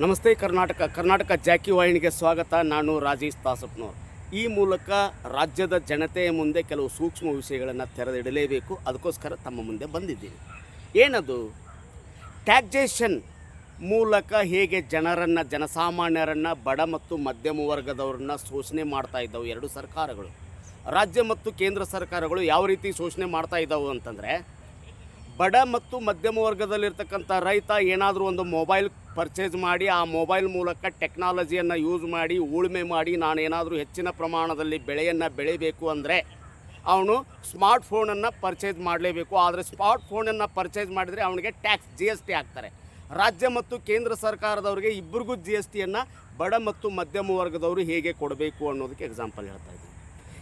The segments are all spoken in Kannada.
ನಮಸ್ತೆ ಕರ್ನಾಟಕ ಜಾಕಿ ವಾಹಿನಿಗೆ ಸ್ವಾಗತ. ನಾನು ರಾಜೇಶ್ ತಾಸಪ್ನವ್ರು. ಈ ಮೂಲಕ ರಾಜ್ಯದ ಜನತೆಯ ಮುಂದೆ ಕೆಲವು ಸೂಕ್ಷ್ಮ ವಿಷಯಗಳನ್ನು ತೆರೆದಿಡಲೇಬೇಕು. ಅದಕ್ಕೋಸ್ಕರ ತಮ್ಮ ಮುಂದೆ ಬಂದಿದ್ದೀನಿ. ಏನದು? ಟ್ಯಾಕ್ಸೇಷನ್ ಮೂಲಕ ಹೇಗೆ ಜನಸಾಮಾನ್ಯರನ್ನು, ಬಡ ಮತ್ತು ಮಧ್ಯಮ ವರ್ಗದವ್ರನ್ನ ಶೋಷಣೆ ಮಾಡ್ತಾ ಇದ್ದವು ಎರಡು ಸರ್ಕಾರಗಳು. ರಾಜ್ಯ ಮತ್ತು ಕೇಂದ್ರ ಸರ್ಕಾರಗಳು ಯಾವ ರೀತಿ ಶೋಷಣೆ ಮಾಡ್ತಾ ಇದ್ದವು ಅಂತಂದರೆ, ಬಡ ಮತ್ತು ಮಧ್ಯಮ ವರ್ಗದಲ್ಲಿರ್ತಕ್ಕಂಥ ರೈತ ಏನಾದರೂ ಒಂದು ಮೊಬೈಲ್ ಪರ್ಚೇಸ್ ಮಾಡಿ ಆ ಮೊಬೈಲ್ ಮೂಲಕ ಟೆಕ್ನಾಲಜಿಯನ್ನು ಯೂಸ್ ಮಾಡಿ ಉಳುಮೆ ಮಾಡಿ ನಾನೇನಾದರೂ ಹೆಚ್ಚಿನ ಪ್ರಮಾಣದಲ್ಲಿ ಬೆಳೆಯನ್ನು ಬೆಳಿಬೇಕು ಅಂದರೆ ಅವನು ಸ್ಮಾರ್ಟ್ ಫೋನನ್ನು ಪರ್ಚೇಸ್ ಮಾಡಲೇಬೇಕು. ಆದರೆ ಸ್ಮಾರ್ಟ್ ಫೋನನ್ನು ಪರ್ಚೇಸ್ ಮಾಡಿದರೆ ಅವನಿಗೆ ಟ್ಯಾಕ್ಸ್ GST ಹಾಕ್ತಾರೆ. ರಾಜ್ಯ ಮತ್ತು ಕೇಂದ್ರ ಸರ್ಕಾರದವರಿಗೆ ಇಬ್ಬರಿಗೂ GSTಯನ್ನು ಬಡ ಮತ್ತು ಮಧ್ಯಮ ವರ್ಗದವರು ಹೇಗೆ ಕೊಡಬೇಕು ಅನ್ನೋದಕ್ಕೆ ಎಕ್ಸಾಂಪಲ್ ಹೇಳ್ತಾ ಇದ್ದೀನಿ.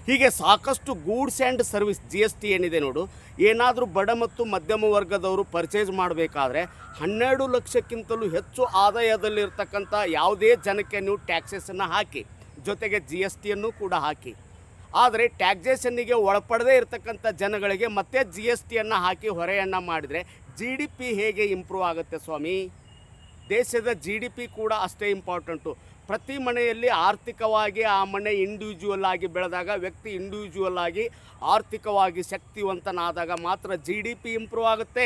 ಹೀಗೆ ಸಾಕಷ್ಟು ಗೂಡ್ಸ್ ಆ್ಯಂಡ್ ಸರ್ವಿಸ್ GST ಏನಿದೆ ನೋಡು, ಏನಾದರೂ ಬಡ ಮತ್ತು ಮಧ್ಯಮ ವರ್ಗದವರು ಪರ್ಚೇಸ್ ಮಾಡಬೇಕಾದ್ರೆ 12 ಲಕ್ಷಕ್ಕಿಂತಲೂ ಹೆಚ್ಚು ಆದಾಯದಲ್ಲಿರ್ತಕ್ಕಂಥ ಯಾವುದೇ ಜನಕ್ಕೆ ನೀವು ಟ್ಯಾಕ್ಸಸನ್ನು ಹಾಕಿ, ಜೊತೆಗೆ GSTಯನ್ನು ಕೂಡ ಹಾಕಿ. ಆದರೆ ಟ್ಯಾಕ್ಸೇಷನ್ನಿಗೆ ಒಳಪಡದೇ ಇರತಕ್ಕಂಥ ಜನಗಳಿಗೆ ಮತ್ತೆ GSTಯನ್ನು ಹಾಕಿ ಹೊರೆಯನ್ನು ಮಾಡಿದರೆ GDP ಹೇಗೆ ಇಂಪ್ರೂವ್ ಆಗುತ್ತೆ ಸ್ವಾಮಿ? ದೇಶದ GDP ಕೂಡ ಅಷ್ಟೇ ಇಂಪಾರ್ಟೆಂಟು. ಪ್ರತಿ ಮನೆಯಲ್ಲಿ ಆರ್ಥಿಕವಾಗಿ ಆ ಮನೆ ಇಂಡಿವಿಜುವಲ್ ಆಗಿ ಬೆಳೆದಾಗ, ವ್ಯಕ್ತಿ ಇಂಡಿವಿಜುವಲ್ ಆಗಿ ಆರ್ಥಿಕವಾಗಿ ಶಕ್ತಿವಂತನಾದಾಗ ಮಾತ್ರ GDP ಇಂಪ್ರೂವ್ ಆಗುತ್ತೆ.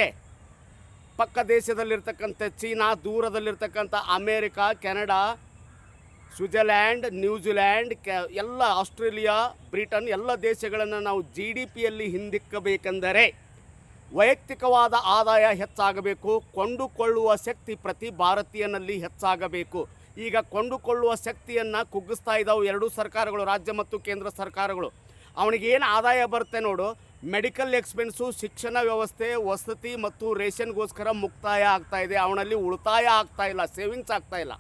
ಪಕ್ಕ ದೇಶದಲ್ಲಿರ್ತಕ್ಕಂಥ ಚೀನಾ, ದೂರದಲ್ಲಿರ್ತಕ್ಕಂಥ ಅಮೇರಿಕಾ, ಕೆನಡಾ, ಸ್ವಿಟ್ಜರ್ಲ್ಯಾಂಡ್, ನ್ಯೂಜಿಲ್ಯಾಂಡ್, ಎಲ್ಲ ಆಸ್ಟ್ರೇಲಿಯಾ, ಬ್ರಿಟನ್ ಎಲ್ಲ ದೇಶಗಳನ್ನು ನಾವು GDPಯಲ್ಲಿ ಹಿಂದಿಕ್ಕಬೇಕೆಂದರೆ ವೈಯಕ್ತಿಕವಾದ ಆದಾಯ ಹೆಚ್ಚಾಗಬೇಕು. ಕೊಂಡುಕೊಳ್ಳುವ ಶಕ್ತಿ ಪ್ರತಿ ಭಾರತೀಯನಲ್ಲಿ ಹೆಚ್ಚಾಗಬೇಕು. ಈಗ ಕೊಂಡುಕೊಳ್ಳುವ ಶಕ್ತಿಯನ್ನು ಕುಗ್ಗಿಸ್ತಾ ಇದ್ದಾವೆ ಎರಡೂ ಸರ್ಕಾರಗಳು, ರಾಜ್ಯ ಮತ್ತು ಕೇಂದ್ರ ಸರ್ಕಾರಗಳು. ಅವನಿಗೇನು ಆದಾಯ ಬರುತ್ತೆ ನೋಡು, ಮೆಡಿಕಲ್ ಎಕ್ಸ್ಪೆನ್ಸು, ಶಿಕ್ಷಣ ವ್ಯವಸ್ಥೆ, ವಸತಿ ಮತ್ತು ರೇಷನ್ಗೋಸ್ಕರ ಮುಕ್ತಾಯ ಆಗ್ತಾಯಿದೆ. ಅವನಲ್ಲಿ ಉಳಿತಾಯ ಆಗ್ತಾಯಿಲ್ಲ, ಸೇವಿಂಗ್ಸ್ ಆಗ್ತಾಯಿಲ್ಲ.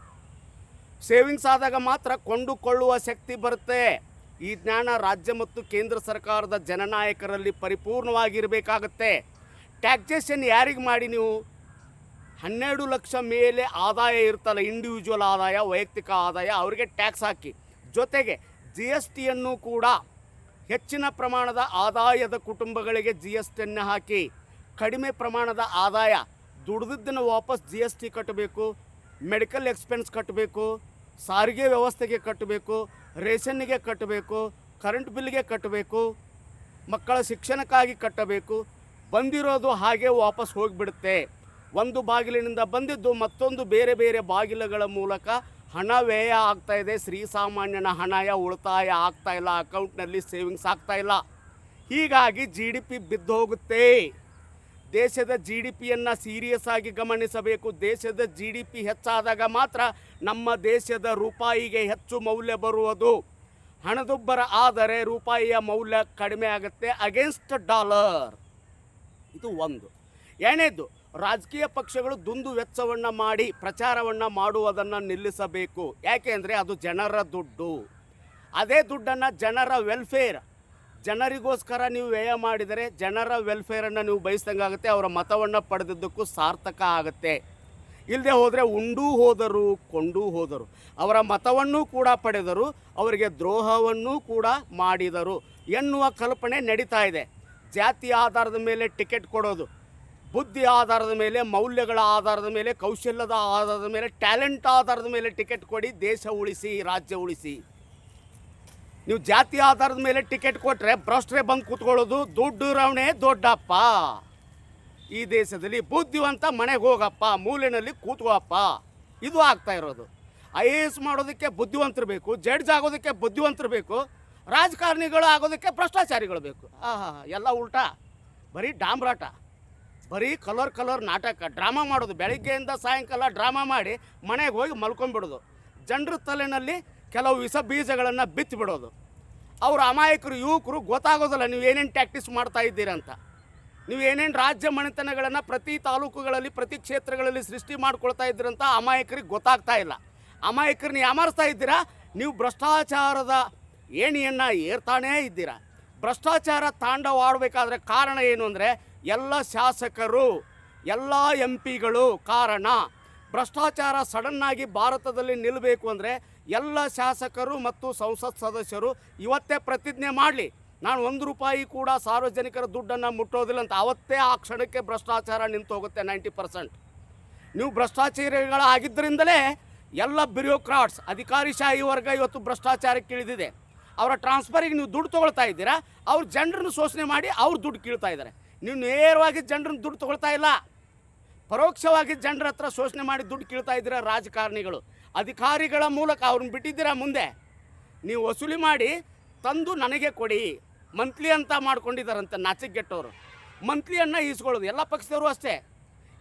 ಸೇವಿಂಗ್ಸ್ ಆದಾಗ ಮಾತ್ರ ಕೊಂಡುಕೊಳ್ಳುವ ಶಕ್ತಿ ಬರುತ್ತೆ. ಈ ಜ್ಞಾನ ರಾಜ್ಯ ಮತ್ತು ಕೇಂದ್ರ ಸರ್ಕಾರದ ಜನನಾಯಕರಲ್ಲಿ ಪರಿಪೂರ್ಣವಾಗಿರಬೇಕಾಗತ್ತೆ. ಟ್ಯಾಕ್ಸೇಷನ್ ಯಾರಿಗೆ ಮಾಡಿ ನೀವು 12 ಲಕ್ಷ ಮೇಲೆ ಆದಾಯ ಇರ್ತಲ್ಲ, ಇಂಡಿವಿಜುವಲ್ ಆದಾಯ, ವೈಯಕ್ತಿಕ ಆದಾಯ, ಅವರಿಗೆ ಟ್ಯಾಕ್ಸ್ ಹಾಕಿ. ಜೊತೆಗೆ GSTಯನ್ನು ಕೂಡ ಹೆಚ್ಚಿನ ಪ್ರಮಾಣದ ಆದಾಯದ ಕುಟುಂಬಗಳಿಗೆ GSTಯನ್ನು ಹಾಕಿ. ಕಡಿಮೆ ಪ್ರಮಾಣದ ಆದಾಯ ದುಡಿದಿದ್ದನ್ನು ವಾಪಸ್ GST ಕಟ್ಟಬೇಕು, ಮೆಡಿಕಲ್ ಎಕ್ಸ್ಪೆನ್ಸ್ ಕಟ್ಟಬೇಕು, ಸಾರಿಗೆ ವ್ಯವಸ್ಥೆಗೆ ಕಟ್ಟಬೇಕು, ರೇಷನ್ನಿಗೆ ಕಟ್ಟಬೇಕು, ಕರೆಂಟ್ ಬಿಲ್ಗೆ ಕಟ್ಟಬೇಕು, ಮಕ್ಕಳ ಶಿಕ್ಷಣಕ್ಕಾಗಿ ಕಟ್ಟಬೇಕು. ಬಂದಿರೋದು ಹಾಗೆ ವಾಪಸ್ ಹೋಗಿಬಿಡುತ್ತೆ. ಒಂದು ಬಾಗಿಲಿನಿಂದ ಬಂದಿದ್ದು ಮತ್ತೊಂದು ಬೇರೆ ಬೇರೆ ಬಾಗಿಲುಗಳ ಮೂಲಕ ಹಣ ವ್ಯಯ ಆಗ್ತಾಯಿದೆ. ಶ್ರೀಸಾಮಾನ್ಯನ ಹಣ ಉಳಿತಾಯ ಆಗ್ತಾಯಿಲ್ಲ, ಅಕೌಂಟ್ನಲ್ಲಿ ಸೇವಿಂಗ್ಸ್ ಆಗ್ತಾಯಿಲ್ಲ. ಹೀಗಾಗಿ GDP ಬಿದ್ದು ಹೋಗುತ್ತೆ. ದೇಶದ GDPಯನ್ನು ಸೀರಿಯಸ್ ಆಗಿ ಗಮನಿಸಬೇಕು. ದೇಶದ GDP ಹೆಚ್ಚಾದಾಗ ಮಾತ್ರ ನಮ್ಮ ದೇಶದ ರೂಪಾಯಿಗೆ ಹೆಚ್ಚು ಮೌಲ್ಯ ಬರುವುದು. ಹಣದುಬ್ಬರ ಆದರೆ ರೂಪಾಯಿಯ ಮೌಲ್ಯ ಕಡಿಮೆ ಆಗುತ್ತೆ ಅಗೇನ್ಸ್ಟ್ ಡಾಲರ್. ಇದು ಒಂದು. ಎರಡನೇದು, ರಾಜಕೀಯ ಪಕ್ಷಗಳು ದುಂದು ವೆಚ್ಚವನ್ನು ಮಾಡಿ ಪ್ರಚಾರವನ್ನು ಮಾಡುವುದನ್ನು ನಿಲ್ಲಿಸಬೇಕು. ಯಾಕೆ ಅಂದರೆ ಅದು ಜನರ ದುಡ್ಡು. ಅದೇ ದುಡ್ಡನ್ನು ಜನರ ವೆಲ್ಫೇರ್, ಜನರಿಗೋಸ್ಕರ ನೀವು ವ್ಯಯ ಮಾಡಿದರೆ ಜನರ ವೆಲ್ಫೇರನ್ನು ನೀವು ಬಯಸ್ದಂಗಾಗುತ್ತೆ. ಅವರ ಮತವನ್ನು ಪಡೆದಿದ್ದಕ್ಕೂ ಸಾರ್ಥಕ ಆಗುತ್ತೆ. ಇಲ್ಲದೆ ಹೋದರೆ ಉಂಡೂ ಹೋದರು ಕೊಂಡೂ ಹೋದರು, ಅವರ ಮತವನ್ನೂ ಕೂಡ ಪಡೆದರು, ಅವರಿಗೆ ದ್ರೋಹವನ್ನೂ ಕೂಡ ಮಾಡಿದರು ಎನ್ನುವ ಕಲ್ಪನೆ ನಡೀತಾ ಇದೆ. ಜಾತಿ ಆಧಾರದ ಮೇಲೆ ಟಿಕೆಟ್ ಕೊಡೋದು, ಬುದ್ಧಿ ಆಧಾರದ ಮೇಲೆ, ಮೌಲ್ಯಗಳ ಆಧಾರದ ಮೇಲೆ, ಕೌಶಲ್ಯದ ಆಧಾರದ ಮೇಲೆ, ಟ್ಯಾಲೆಂಟ್ ಆಧಾರದ ಮೇಲೆ ಟಿಕೆಟ್ ಕೊಡಿ, ದೇಶ ಉಳಿಸಿ, ರಾಜ್ಯ ಉಳಿಸಿ. ನೀವು ಜಾತಿ ಆಧಾರದ ಮೇಲೆ ಟಿಕೆಟ್ ಕೊಟ್ಟರೆ ಭ್ರಷ್ಟರೇ ಬಂದು ಕೂತ್ಕೊಳ್ಳೋದು. ದುಡ್ಡು ರವಣೆ ದೊಡ್ಡಪ್ಪ. ಈ ದೇಶದಲ್ಲಿ ಬುದ್ಧಿವಂತ ಮನೆಗೆ ಹೋಗಪ್ಪ, ಮೂಲೆಯಲ್ಲಿ ಕೂತ್ಕೋಪ್ಪ, ಇದು ಆಗ್ತಾ ಇರೋದು. IAS ಮಾಡೋದಕ್ಕೆ ಬುದ್ಧಿವಂತರು ಬೇಕು, ಜಡ್ಜ್ ಆಗೋದಕ್ಕೆ ಬುದ್ಧಿವಂತರು ಬೇಕು, ರಾಜಕಾರಣಿಗಳು ಆಗೋದಕ್ಕೆ ಭ್ರಷ್ಟಾಚಾರಿಗಳು ಬೇಕು. ಎಲ್ಲ ಉಲ್ಟಾ. ಬರೀ ಡಾಂಬ್ರಾಟ, ಬರೀ ಕಲರ್ ನಾಟಕ, ಡ್ರಾಮಾ ಮಾಡೋದು. ಬೆಳಗ್ಗೆಯಿಂದ ಸಾಯಂಕಾಲ ಡ್ರಾಮಾ ಮಾಡಿ ಮನೆಗೆ ಹೋಗಿ ಮಲ್ಕೊಂಡ್ಬಿಡೋದು. ಜನರ ತಲೆಯಲ್ಲಿ ಕೆಲವು ವಿಷ ಬೀಜಗಳನ್ನು ಬಿತ್ತಿಬಿಡೋದು. ಅವರು ಅಮಾಯಕರು, ಯುವಕರು ಗೊತ್ತಾಗೋದಿಲ್ಲ ನೀವು ಏನೇನು ಟ್ಯಾಕ್ಟಿಸ್ ಮಾಡ್ತಾ ಇದ್ದೀರಂತ. ನೀವು ಏನೇನು ರಾಜ್ಯ ಮನೆತನಗಳನ್ನು ಪ್ರತಿ ತಾಲೂಕುಗಳಲ್ಲಿ, ಪ್ರತಿ ಕ್ಷೇತ್ರಗಳಲ್ಲಿ ಸೃಷ್ಟಿ ಮಾಡ್ಕೊಳ್ತಾ ಇದ್ದೀರಂತ ಅಮಾಯಕರಿಗೆ ಗೊತ್ತಾಗ್ತಾ ಇಲ್ಲ. ಅಮಾಯಕರನ್ನ ಯಾಮಾರಿಸ್ತಾ ಇದ್ದೀರಾ. ನೀವು ಭ್ರಷ್ಟಾಚಾರದ ಏಣಿಯನ್ನು ಏರ್ತಾನೇ ಇದ್ದೀರಾ. ಭ್ರಷ್ಟಾಚಾರ ತಾಂಡವಾಡಬೇಕಾದ್ರೆ ಕಾರಣ ಏನು ಅಂದರೆ ಎಲ್ಲ ಶಾಸಕರು, ಎಲ್ಲ MP ಗಳು ಕಾರಣ. ಭ್ರಷ್ಟಾಚಾರ ಸಡನ್ನಾಗಿ ಭಾರತದಲ್ಲಿ ನಿಲ್ಲಬೇಕು ಅಂದರೆ ಎಲ್ಲ ಶಾಸಕರು ಮತ್ತು ಸಂಸತ್ ಸದಸ್ಯರು ಇವತ್ತೇ ಪ್ರತಿಜ್ಞೆ ಮಾಡಲಿ, ನಾನು 1 ರೂಪಾಯಿ ಕೂಡ ಸಾರ್ವಜನಿಕರ ದುಡ್ಡನ್ನು ಮುಟ್ಟೋದಿಲ್ಲ ಅಂತ. ಅವತ್ತೇ ಆ ಕ್ಷಣಕ್ಕೆ ಭ್ರಷ್ಟಾಚಾರ ನಿಂತು ಹೋಗುತ್ತೆ 90%. ನೀವು ಭ್ರಷ್ಟಾಚಾರಿಗಳಾಗಿದ್ದರಿಂದಲೇ ಎಲ್ಲ ಬ್ಯೂರೋಕ್ರಾಟ್ಸ್ ಅಧಿಕಾರಿಶಾಹಿ ವರ್ಗ ಇವತ್ತು ಭ್ರಷ್ಟಾಚಾರಕ್ಕೆ ಇಳಿದಿದೆ. ಅವರ ಟ್ರಾನ್ಸ್ಫರಿಗೆ ನೀವು ದುಡ್ಡು ತೊಗೊಳ್ತಾ ಇದ್ದೀರಾ, ಅವ್ರ ಜನರನ್ನು ಶೋಷಣೆ ಮಾಡಿ ಅವ್ರು ದುಡ್ಡು ಕೀಳ್ತಾ ಇದ್ದಾರೆ. ನೀವು ನೇರವಾಗಿ ಜನರನ್ನು ದುಡ್ಡು ತೊಗೊಳ್ತಾ ಇಲ್ಲ, ಪರೋಕ್ಷವಾಗಿ ಜನರ ಹತ್ರ ಶೋಷಣೆ ಮಾಡಿ ದುಡ್ಡು ಕೀಳ್ತಾ ಇದ್ದೀರಾ. ರಾಜಕಾರಣಿಗಳು ಅಧಿಕಾರಿಗಳ ಮೂಲಕ ಅವ್ರನ್ನ ಬಿಟ್ಟಿದ್ದೀರಾ. ಮುಂದೆ ನೀವು ವಸೂಲಿ ಮಾಡಿ ತಂದು ನನಗೆ ಕೊಡಿ ಮಂತ್ಲಿ ಅಂತ ಮಾಡ್ಕೊಂಡಿದ್ದಾರಂತೆ ನಾಚಿಕೆಟ್ಟವರು. ಮಂತ್ಲಿಯನ್ನು ಈಸ್ಕೊಳ್ಳೋದು ಎಲ್ಲ ಪಕ್ಷದವರು ಅಷ್ಟೇ.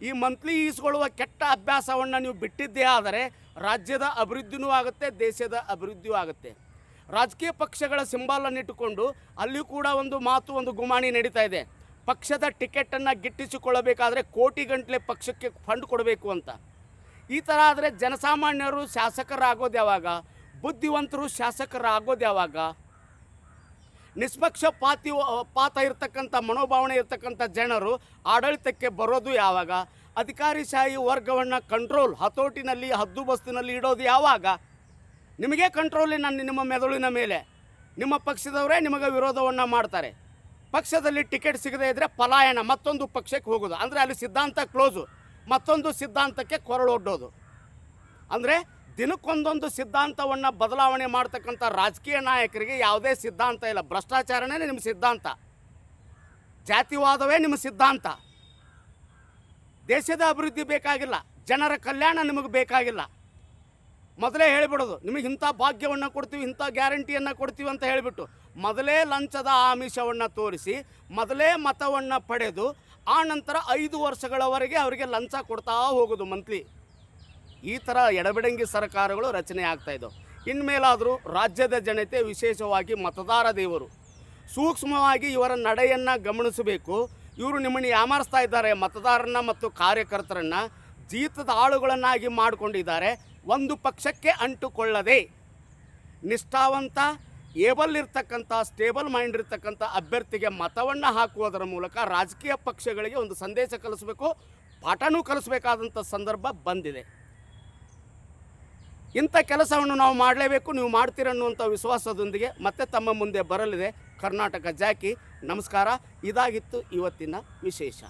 ಈ ಮಂತ್ಲಿ ಈಸ್ಕೊಳ್ಳುವ ಕೆಟ್ಟ ಅಭ್ಯಾಸವನ್ನು ನೀವು ಬಿಟ್ಟಿದ್ದೇ ಆದರೆ ರಾಜ್ಯದ ಅಭಿವೃದ್ಧಿಯೂ ಆಗುತ್ತೆ, ದೇಶದ ಅಭಿವೃದ್ಧಿಯೂ ಆಗುತ್ತೆ. ರಾಜಕೀಯ ಪಕ್ಷಗಳ ಸಿಂಬಲನ್ನು ಇಟ್ಟುಕೊಂಡು ಅಲ್ಲಿಯೂ ಕೂಡ ಒಂದು ಮಾತು, ಒಂದು ಗುಮಾಣಿ ನಡೀತಾ ಇದೆ. ಪಕ್ಷದ ಟಿಕೆಟನ್ನು ಗಿಟ್ಟಿಸಿಕೊಳ್ಳಬೇಕಾದ್ರೆ ಕೋಟಿಗಟ್ಟಲೆ ಪಕ್ಷಕ್ಕೆ ಫಂಡ್ ಕೊಡಬೇಕು ಅಂತ. ಈ ಥರ ಆದರೆ ಜನಸಾಮಾನ್ಯರು ಶಾಸಕರಾಗೋದು ಯಾವಾಗ? ಬುದ್ಧಿವಂತರು ಶಾಸಕರಾಗೋದು ಯಾವಾಗ? ಪಾತ ಇರತಕ್ಕಂಥ ಮನೋಭಾವನೆ ಇರತಕ್ಕಂಥ ಜನರು ಆಡಳಿತಕ್ಕೆ ಬರೋದು ಯಾವಾಗ? ಅಧಿಕಾರಿಶಾಹಿ ವರ್ಗವನ್ನು ಹತೋಟಿನಲ್ಲಿ ಹದ್ದುಬಸ್ತಿನಲ್ಲಿ ಇಡೋದು ಯಾವಾಗ? ನಿಮಗೆ ಕಂಟ್ರೋಲಿನ ನಿಮ್ಮ ಮೆದುಳಿನ ಮೇಲೆ ನಿಮ್ಮ ಪಕ್ಷದವರೇ ನಿಮಗೆ ವಿರೋಧವನ್ನು ಮಾಡ್ತಾರೆ. ಪಕ್ಷದಲ್ಲಿ ಟಿಕೆಟ್ ಸಿಗದೇ ಇದ್ದರೆ ಪಲಾಯನ, ಮತ್ತೊಂದು ಪಕ್ಷಕ್ಕೆ ಹೋಗೋದು. ಅಂದರೆ ಅಲ್ಲಿ ಸಿದ್ಧಾಂತ ಕ್ಲೋಸು, ಮತ್ತೊಂದು ಸಿದ್ಧಾಂತಕ್ಕೆ ಕೊರಳೊಡ್ಡೋದು. ಅಂದರೆ ದಿನಕ್ಕೊಂದೊಂದು ಸಿದ್ಧಾಂತವನ್ನು ಬದಲಾವಣೆ ಮಾಡ್ತಕ್ಕಂಥ ರಾಜಕೀಯ ನಾಯಕರಿಗೆ ಯಾವುದೇ ಸಿದ್ಧಾಂತ ಇಲ್ಲ. ಭ್ರಷ್ಟಾಚಾರನೇ ನಿಮ್ಮ ಸಿದ್ಧಾಂತ, ಜಾತಿವಾದವೇ ನಿಮ್ಮ ಸಿದ್ಧಾಂತ. ದೇಶದ ಅಭಿವೃದ್ಧಿ ಬೇಕಾಗಿಲ್ಲ, ಜನರ ಕಲ್ಯಾಣ ನಿಮಗೆ ಬೇಕಾಗಿಲ್ಲ. ಮೊದಲೇ ಹೇಳಿಬಿಡೋದು, ನಿಮಗೆ ಇಂಥ ಭಾಗ್ಯವನ್ನು ಕೊಡ್ತೀವಿ, ಇಂಥ ಗ್ಯಾರಂಟಿಯನ್ನು ಕೊಡ್ತೀವಿ ಅಂತ ಹೇಳಿಬಿಟ್ಟು ಮೊದಲೇ ಲಂಚದ ಆಮಿಷವನ್ನು ತೋರಿಸಿ ಮೊದಲೇ ಮತವನ್ನು ಪಡೆದು ಆ ನಂತರ 5 ವರ್ಷಗಳವರೆಗೆ ಅವರಿಗೆ ಲಂಚ ಕೊಡ್ತಾ ಹೋಗೋದು ಮಂತ್ಲಿ. ಈ ಥರ ಎಡಬಿಡಂಗಿ ಸರ್ಕಾರಗಳು ರಚನೆ ಆಗ್ತಾಯಿದ್ದವು. ಇನ್ಮೇಲಾದರೂ ರಾಜ್ಯದ ಜನತೆ, ವಿಶೇಷವಾಗಿ ಮತದಾರ ದೇವರು ಸೂಕ್ಷ್ಮವಾಗಿ ಇವರ ನಡೆಯನ್ನು ಗಮನಿಸಬೇಕು. ಇವರು ನಿಮ್ಮನ್ನು ಯಾಮಾರಿಸ್ತಾ ಇದ್ದಾರೆ. ಮತದಾರರನ್ನ ಮತ್ತು ಕಾರ್ಯಕರ್ತರನ್ನು ಜೀತದ ಆಳುಗಳನ್ನಾಗಿ ಮಾಡಿಕೊಂಡಿದ್ದಾರೆ. ಒಂದು ಪಕ್ಷಕ್ಕೆ ಅಂಟುಕೊಳ್ಳದೆ ನಿಷ್ಠಾವಂತ, ಏಬಲ್ ಇರ್ತಕ್ಕಂಥ, ಸ್ಟೇಬಲ್ ಮೈಂಡ್ ಇರ್ತಕ್ಕಂಥ ಅಭ್ಯರ್ಥಿಗೆ ಮತವನ್ನು ಹಾಕುವುದರ ಮೂಲಕ ರಾಜಕೀಯ ಪಕ್ಷಗಳಿಗೆ ಒಂದು ಸಂದೇಶ ಕಲಿಸಬೇಕು, ಪಾಠನೂ ಕಲಿಸಬೇಕಾದಂಥ ಸಂದರ್ಭ ಬಂದಿದೆ. ಇಂಥ ಕೆಲಸವನ್ನು ನಾವು ಮಾಡಲೇಬೇಕು. ನೀವು ಮಾಡ್ತೀರನ್ನುವಂಥ ವಿಶ್ವಾಸದೊಂದಿಗೆ ಮತ್ತೆ ತಮ್ಮ ಮುಂದೆ ಬರಲಿದೆ ಕರ್ನಾಟಕ ಜಾಕಿ. ನಮಸ್ಕಾರ. ಇದಾಗಿತ್ತು ಇವತ್ತಿನ ವಿಶೇಷ.